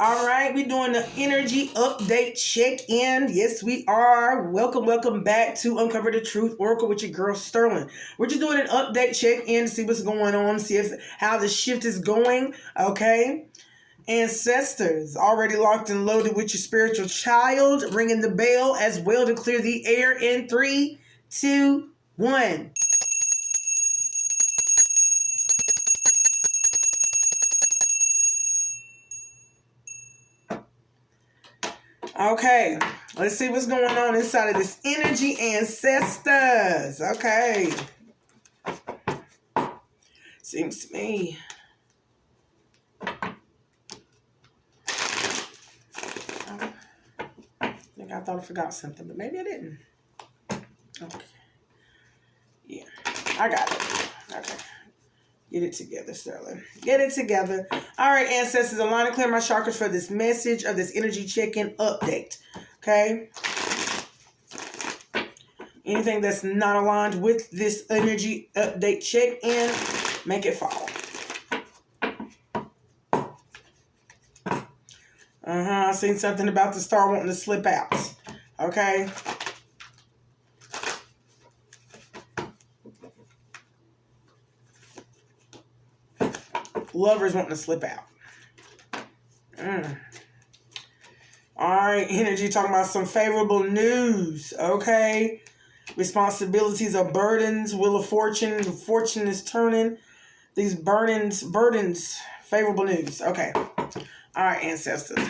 All right, we're doing the energy update check-in. Yes, we are. Welcome back to Uncover the Truth Oracle with your girl Sterling. We're just doing an update check-in to see what's going on, see how the shift is going. Okay, ancestors already locked and loaded with your spiritual child, ringing the bell as well to clear the air in 3, 2, 1. Okay, let's see what's going on inside of this energy, ancestors. Okay. Seems to me. I thought I forgot something, but maybe I didn't. Okay. Yeah, I got it. Okay. Get it together, Sterling. Get it together. All right, ancestors, align and clear my chakras for this message of this energy check-in update. Okay? Anything that's not aligned with this energy update check-in, make it fall. I seen something about the star wanting to slip out. Okay? Lovers wanting to slip out. All right, energy talking about some favorable news. Okay? Responsibilities are burdens. Wheel of fortune. Fortune is turning. These burdens, favorable news. Okay. All right, ancestors.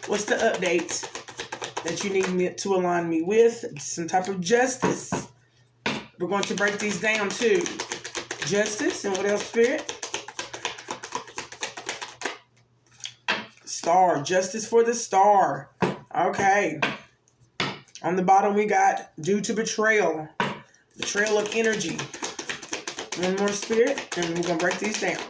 What's the update that you need me to align me with? Some type of justice. We're going to break these down too. Justice and what else, Spirit? Star. Justice for the star. Okay. On the bottom we got due to betrayal. Betrayal of energy. One more, Spirit, and we're going to break these down.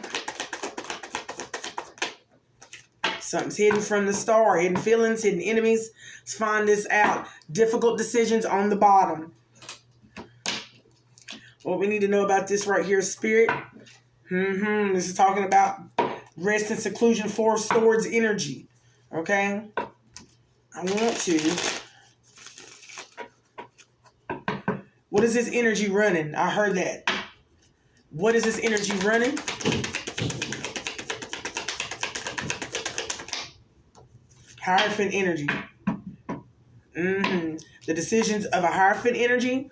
Something's hidden from the star. Hidden feelings, hidden enemies. Let's find this out. Difficult decisions on the bottom. What we need to know about this right here, Spirit. This is talking about rest and seclusion, 4 of Swords energy. Okay? I want to. What is this energy running? I heard that. What is this energy running? Hierophant energy. The decisions of a Hierophant energy.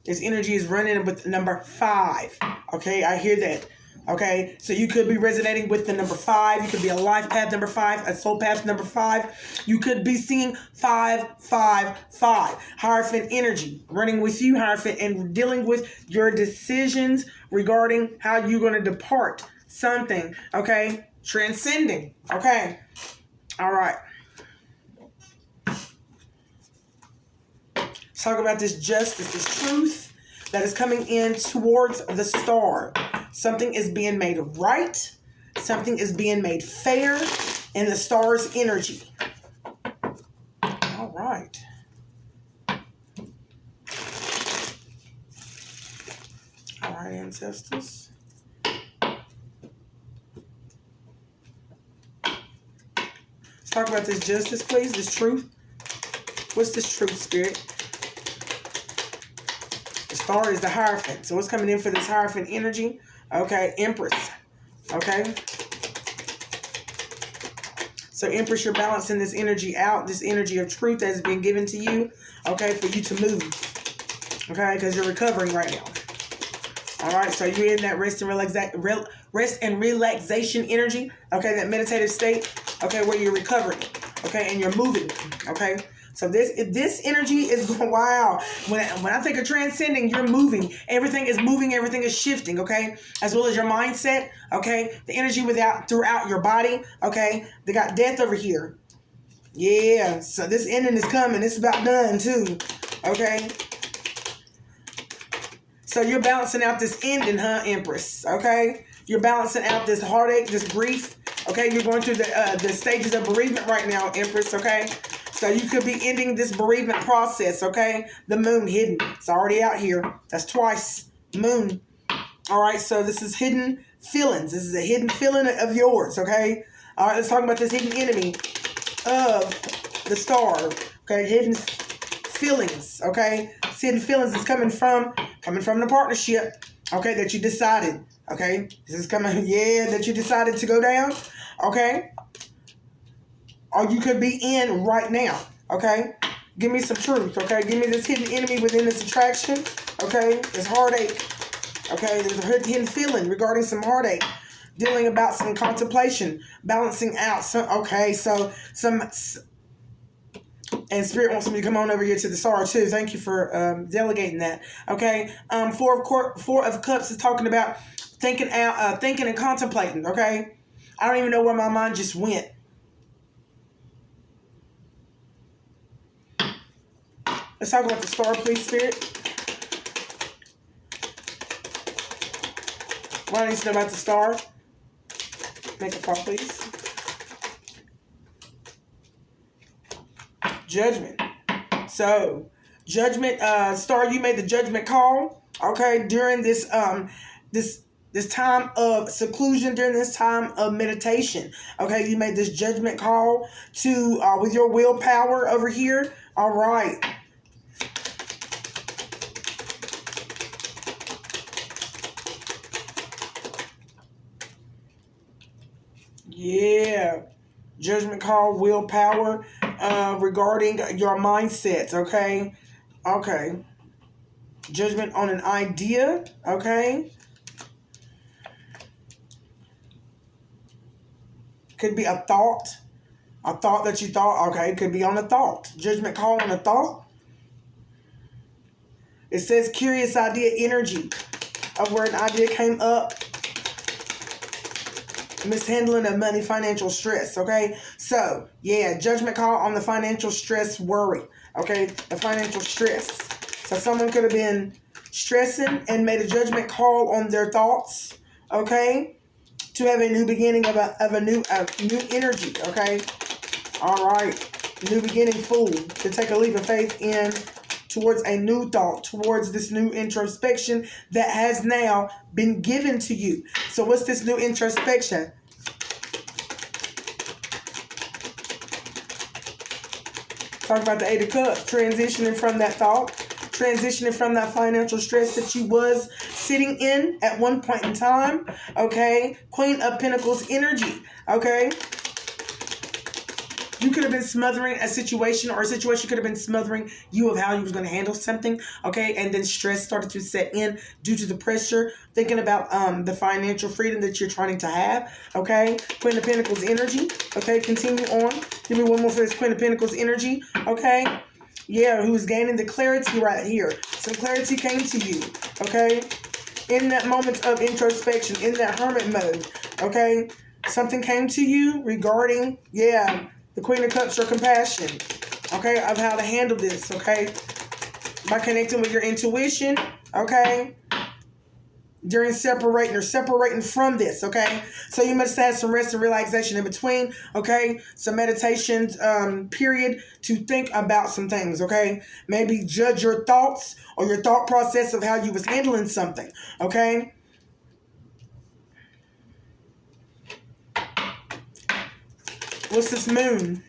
This energy is running with the number 5. Okay, I hear that. Okay, so you could be resonating with the number 5. You could be a life path number 5, a soul path number 5. You could be seeing 555. Hierophant energy running with you, Hierophant, and dealing with your decisions regarding how you're going to depart something. Okay, transcending. Okay, all right. Let's talk about this justice, this truth that is coming in towards the star. Something is being made right. Something is being made fair in the star's energy. All right. All right, ancestors. Let's talk about this justice, please, this truth. What's this truth, Spirit? The star is the Hierophant. So what's coming in for this Hierophant energy? Okay, Empress. Okay. So Empress, you're balancing this energy out, this energy of truth that has been given to you, okay, for you to move. Okay, because you're recovering right now. All right, so you're in that rest and relaxation energy, okay, that meditative state, okay, where you're recovering, okay, and you're moving, okay. So this energy is going, wow. When I think of transcending, you're moving. Everything is moving. Everything is shifting, okay? As well as your mindset, okay? The energy throughout your body, okay? They got death over here. Yeah, so this ending is coming. It's about done, too, okay? So you're balancing out this ending, huh, Empress, okay? You're balancing out this heartache, this grief, okay? You're going through the stages of bereavement right now, Empress, okay? So you could be ending this bereavement process, okay? The moon hidden. It's already out here. That's twice. Moon. All right, so this is hidden feelings. This is a hidden feeling of yours, okay? All right, let's talk about this hidden enemy of the star, okay? Hidden feelings, okay? This hidden feelings is coming from the partnership, okay, that you decided, okay? This is coming, yeah, that you decided to go down, okay? Or you could be in right now, okay? Give me some truth, okay? Give me this hidden enemy within this attraction, okay? This heartache, okay? There's a hidden feeling regarding some heartache, dealing about some contemplation, balancing out some, okay? So some, and Spirit wants me to come on over here to the star too. Thank you for delegating that, okay? Four of Cups is talking about thinking and contemplating, okay? I don't even know where my mind just went. Let's talk about the star, please, Spirit. What I need to know about the star? Make a call, please. Judgment. So, judgment, star, you made the judgment call, okay, during this this time of seclusion, during this time of meditation, okay? You made this judgment call to, with your willpower over here, all right. Yeah, judgment call, willpower, regarding your mindsets, okay? Okay. Judgment on an idea, okay? Could be a thought that you thought, okay? Could be on a thought. Judgment call on a thought. It says curious idea energy of where an idea came up. Mishandling of money, financial stress, okay? So, yeah, judgment call on the financial stress worry, okay? The financial stress. So someone could have been stressing and made a judgment call on their thoughts, okay? To have a new beginning of a new energy, okay? All right. New beginning, fool. To take a leap of faith in towards a new thought, towards this new introspection that has now been given to you. So what's this new introspection? Talk about the Eight of Cups, transitioning from that thought, transitioning from that financial stress that you was sitting in at one point in time, okay? Queen of Pentacles energy, okay? You could have been smothering a situation, or a situation could have been smothering you of how you was going to handle something, okay? And then stress started to set in due to the pressure, thinking about the financial freedom that you're trying to have, okay? Queen of Pentacles energy, okay? Continue on. Give me one more for this Queen of Pentacles energy, okay? Yeah, who's gaining the clarity right here. Some clarity came to you, okay? In that moment of introspection, in that hermit mode, okay? Something came to you regarding, yeah, the Queen of Cups, your compassion, okay, of how to handle this, okay, by connecting with your intuition, okay, during separating from this, okay, so you must have some rest and relaxation in between, okay, some meditation period to think about some things, okay, maybe judge your thoughts or your thought process of how you was handling something, okay. What's this moon?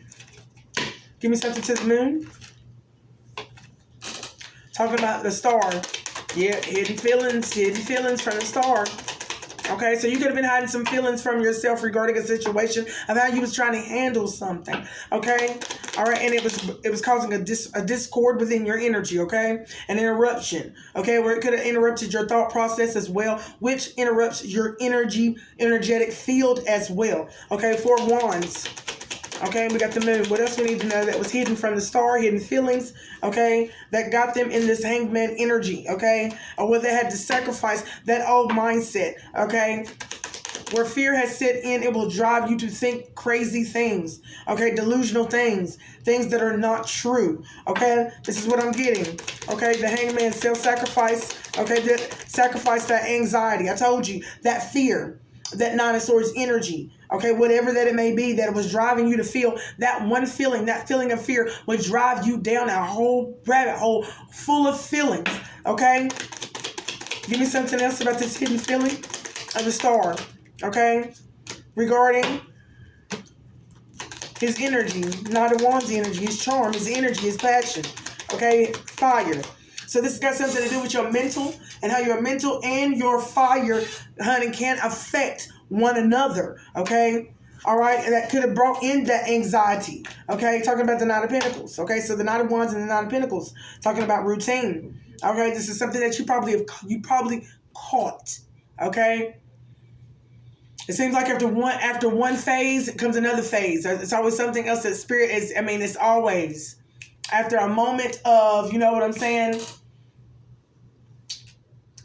Give me something to the moon. Talking about the star. Yeah, hidden feelings from the star. Okay, so you could have been hiding some feelings from yourself regarding a situation of how you was trying to handle something. Okay, all right, and it was causing a discord within your energy. Okay, an interruption. Okay, where it could have interrupted your thought process as well, which interrupts your energetic field as well. Okay, Four of Wands. Okay, we got the moon. What else we need to know that was hidden from the star, hidden feelings, okay, that got them in this hangman energy, okay, or where they had to sacrifice that old mindset, okay, where fear has set in, it will drive you to think crazy things, okay, delusional things, things that are not true, okay, this is what I'm getting, okay, the hangman, self-sacrifice, okay, that sacrifice that anxiety, I told you, that fear, that Nine of Swords energy, okay, whatever that it may be, that it was driving you to feel that one feeling, that feeling of fear would drive you down a whole rabbit hole full of feelings, okay? Give me something else about this hidden feeling. of the star, okay? Regarding his energy, Knight of Wands energy, his charm, his energy, his passion, okay? Fire. So this has got something to do with your mental and how your mental and your fire, honey, can affect one another, okay? All right, and that could have brought in that anxiety, okay? Talking about the Nine of Pentacles, okay? So the Nine of Wands and the Nine of Pentacles, talking about routine, okay? This is something that you probably caught, okay? It seems like after one phase comes another phase. It's always something else that spirit is. I mean, it's always after a moment of, you know what I'm saying?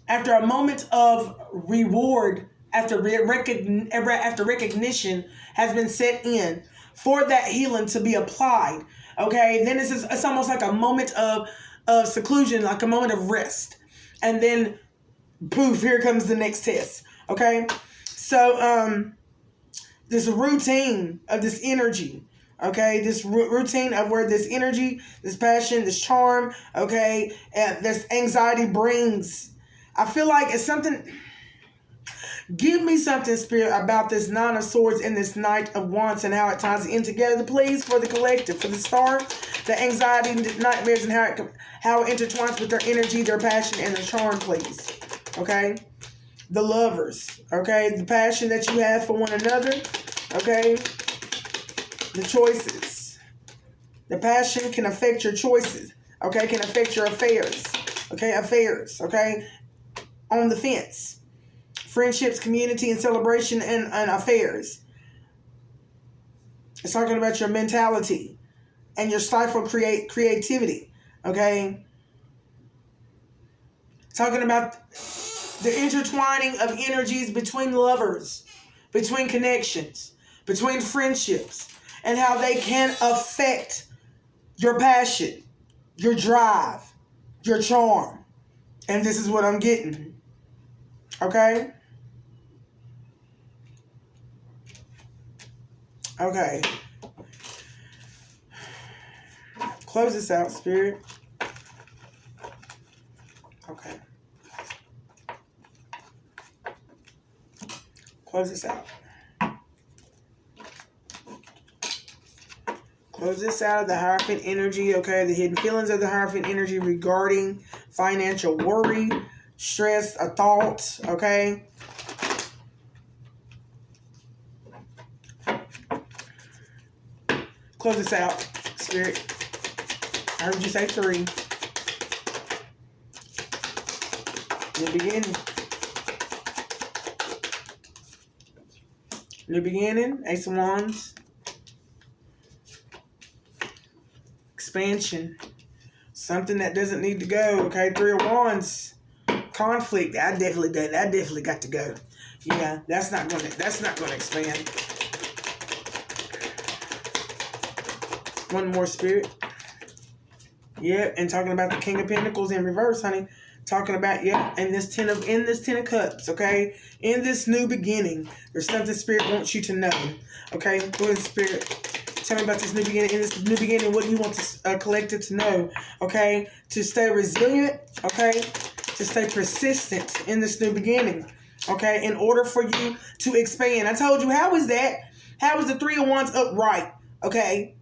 After a moment of reward, after recognition has been set in for that healing to be applied, okay, then it's almost like a moment of seclusion, like a moment of rest, and then poof, here comes the next test, okay. So this routine of this energy, okay, this routine of where this energy, this passion, this charm, okay, and this anxiety brings. I feel like it's something. Give me something, Spirit, about this Nine of Swords and this Knight of Wands and how it ties in together, please, for the collective, for the star, the anxiety, the nightmares, and how it intertwines with their energy, their passion, and their charm, please. Okay? The lovers, okay? The passion that you have for one another, okay? The choices. The passion can affect your choices, okay? Can affect your affairs, okay? Affairs, okay? On the fence. Friendships, community, and celebration, and affairs. It's talking about your mentality and your stifled creativity, okay? Talking about the intertwining of energies between lovers, between connections, between friendships, and how they can affect your passion, your drive, your charm. And this is what I'm getting, okay? Okay. Close this out, Spirit. Okay. Close this out. Close this out of the Hierophant energy, okay? The hidden feelings of the Hierophant energy regarding financial worry, stress, a thought, okay? Close this out, Spirit. I heard you say 3. New beginning. New beginning. Ace of Wands. Expansion. Something that doesn't need to go. Okay, 3 of Wands. Conflict. That definitely got to go. Yeah, that's not gonna expand. One more, Spirit. Yeah, and talking about the King of Pentacles in reverse, honey. Talking about, yeah, in this ten of Cups, okay? In this new beginning, there's something Spirit wants you to know. Okay? Go ahead, Spirit. Tell me about this new beginning. In this new beginning, what do you want the collective to know? Okay? To stay resilient, okay? To stay persistent in this new beginning. Okay? In order for you to expand. I told you, how is that? How is the 3 of Wands upright? Okay?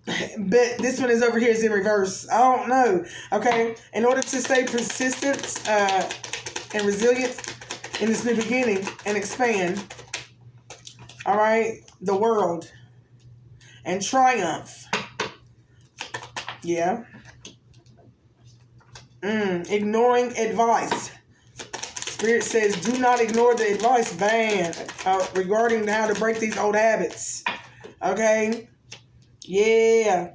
But this one is over here is in reverse. I don't know. Okay? In order to stay persistent and resilient in this new beginning and expand, all right, the world and triumph. Yeah. Ignoring advice. Spirit says, do not ignore the advice, man, regarding how to break these old habits. Okay? Yeah.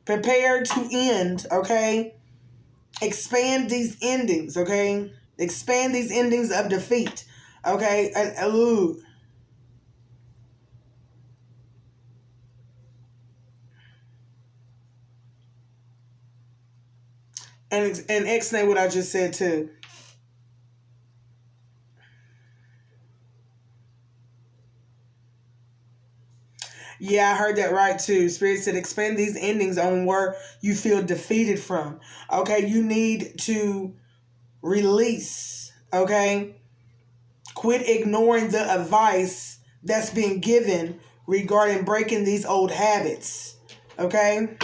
Prepare to end, okay? Expand these endings, okay? Expand these endings of defeat, okay? And X-nay what I just said too. Yeah, I heard that right too. Spirit said expand these endings on where you feel defeated from. Okay, you need to release, okay? Quit ignoring the advice that's being given regarding breaking these old habits. Okay?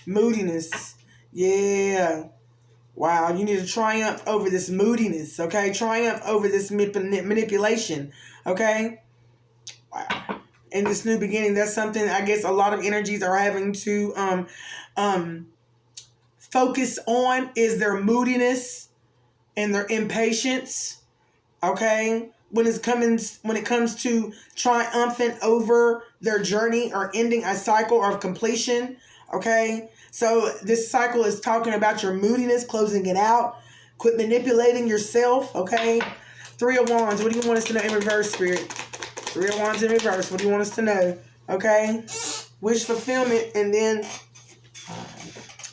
Moodiness. Yeah. Wow, you need to triumph over this moodiness, okay? Triumph over this manipulation, okay? Wow. In this new beginning, that's something I guess a lot of energies are having to focus on, is their moodiness and their impatience, okay? When it comes to triumphant over their journey or ending a cycle of completion, okay? So this cycle is talking about your moodiness, closing it out. Quit manipulating yourself, okay? Three of Wands, what do you want us to know in reverse, Spirit? Three of Wands in reverse, what do you want us to know? Okay? Wish fulfillment, and then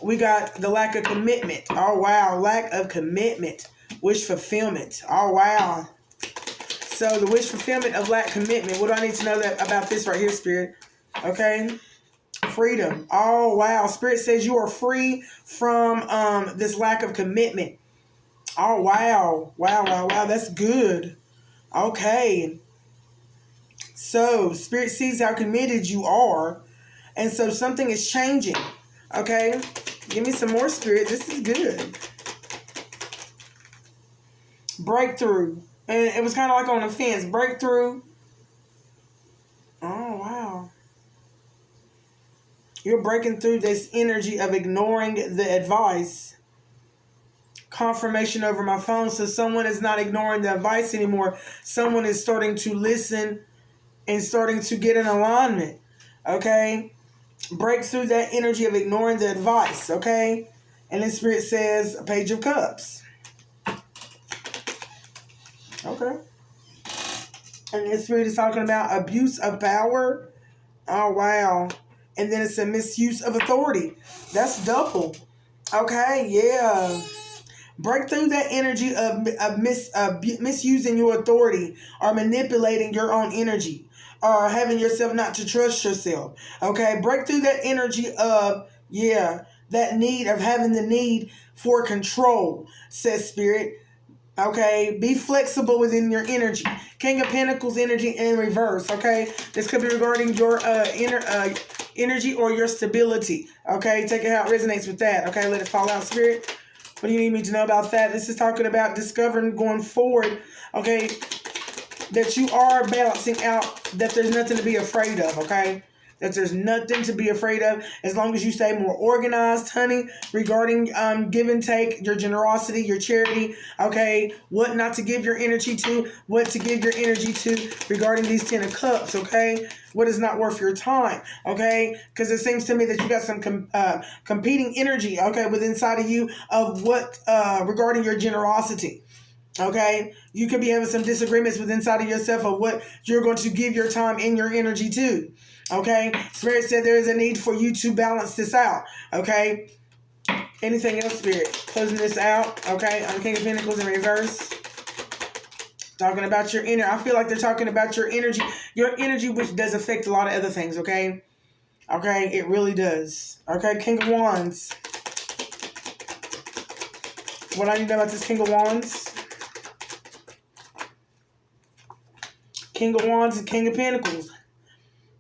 we got the lack of commitment. Oh, wow. Lack of commitment. Wish fulfillment. Oh, wow. So the wish fulfillment of lack commitment. What do I need to know about this right here, Spirit? Okay? Freedom. Oh, wow. Spirit says you are free from this lack of commitment. Oh, wow. Wow, wow, wow. That's good. Okay. So, Spirit sees how committed you are. And so something is changing. Okay? Give me some more, Spirit. This is good. Breakthrough. And it was kind of like on the fence. Breakthrough. Oh, wow. You're breaking through this energy of ignoring the advice. Confirmation over my phone. So someone is not ignoring the advice anymore. Someone is starting to listen and starting to get in alignment. Okay? Break through that energy of ignoring the advice. Okay? And then Spirit says, a Page of Cups. Okay. And then Spirit is talking about abuse of power. Oh, wow. And then it's a misuse of authority. That's double. Okay, yeah. Break through that energy of misusing your authority or manipulating your own energy or having yourself not to trust yourself. Okay, break through that energy of, that need of having the need for control, says Spirit. Okay, be flexible within your energy. King of Pentacles energy in reverse. Okay, this could be regarding your energy or your stability. Okay, take it how it resonates with that. Okay, let it fall out, Spirit. What do you need me to know about that? This is talking about discovering going forward. Okay, that you are balancing out, that there's nothing to be afraid of. Okay, that there's nothing to be afraid of as long as you stay more organized, honey, regarding give and take, your generosity, your charity, okay, what not to give your energy to, what to give your energy to regarding these 10 of Cups, okay, what is not worth your time, okay, because it seems to me that you got some competing energy, okay, within inside of you of what regarding your generosity. Okay, you could be having some disagreements with inside of yourself of what you're going to give your time and your energy to. Okay, Spirit said there is a need for you to balance this out. Okay, anything else, Spirit? Closing this out. Okay, on King of Pentacles in reverse. Talking about your inner. I feel like they're talking about your energy, which does affect a lot of other things. Okay, it really does. Okay, King of Wands. What I need to know about this King of Wands? King of Wands and King of Pentacles.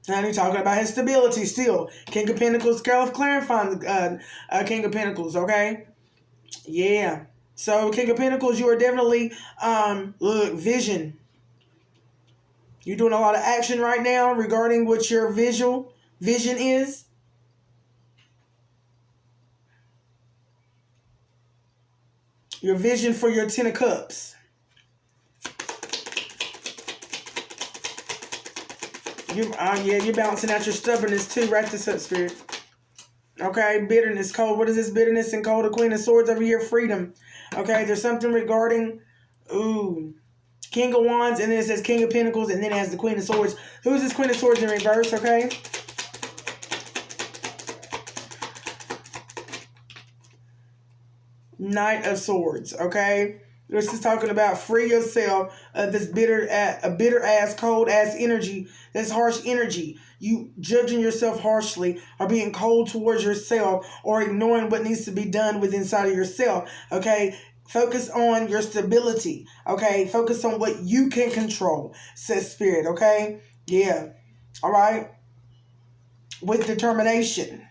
And he's talking about his stability still. King of Pentacles, clarifying the King of Pentacles, okay? Yeah. So, King of Pentacles, you are definitely, vision. You're doing a lot of action right now regarding what your vision is. Your vision for your 10 of Cups. You're balancing out your stubbornness too. Write this up, Spirit. Okay, bitterness, cold. What is this bitterness and cold? The Queen of Swords over here, freedom. Okay, there's something regarding, King of Wands, and then it says King of Pentacles, and then it has the Queen of Swords. Who's this Queen of Swords in reverse, okay? Knight of Swords, okay? This is talking about free yourself of this bitter ass, cold ass energy. That's harsh energy. You judging yourself harshly, or being cold towards yourself, or ignoring what needs to be done within inside of yourself. Okay, focus on your stability. Okay, focus on what you can control, says Spirit. Okay, yeah, all right, with determination.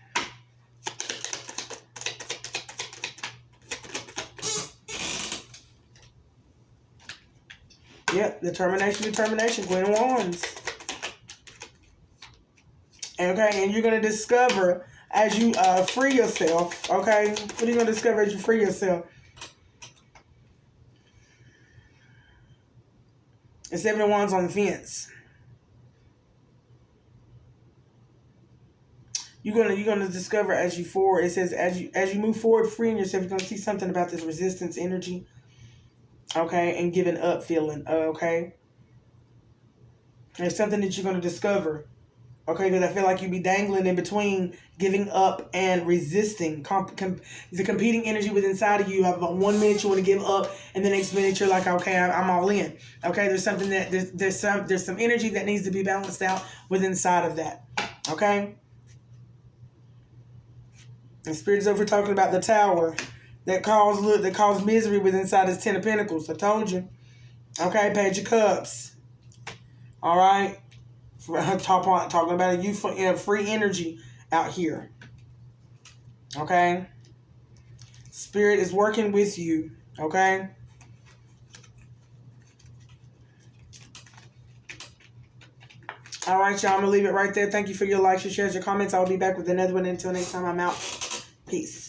Yep, determination, Queen of Wands. Okay, and you're going to discover as you free yourself, okay? What are you going to discover as you free yourself? And 7 of Wands on the fence. You're gonna discover as you forward. It says as you move forward, freeing yourself, you're gonna see something about this resistance energy. Okay, and giving up feeling. Okay. There's something that you're gonna discover. Okay, because I feel like you be dangling in between giving up and resisting. The competing energy within inside of you. Have 1 minute you want to give up, and the next minute you're like, okay, I'm all in. Okay, there's something that there's some energy that needs to be balanced out within inside of that. Okay, and Spirit is over talking about the Tower that caused misery within inside his 10 of Pentacles. I told you. Okay, Page of Cups. All right. Talking about a free energy out here. Okay? Spirit is working with you. Okay? All right, y'all. I'm going to leave it right there. Thank you for your likes, your shares, your comments. I'll be back with another one. Until next time, I'm out. Peace.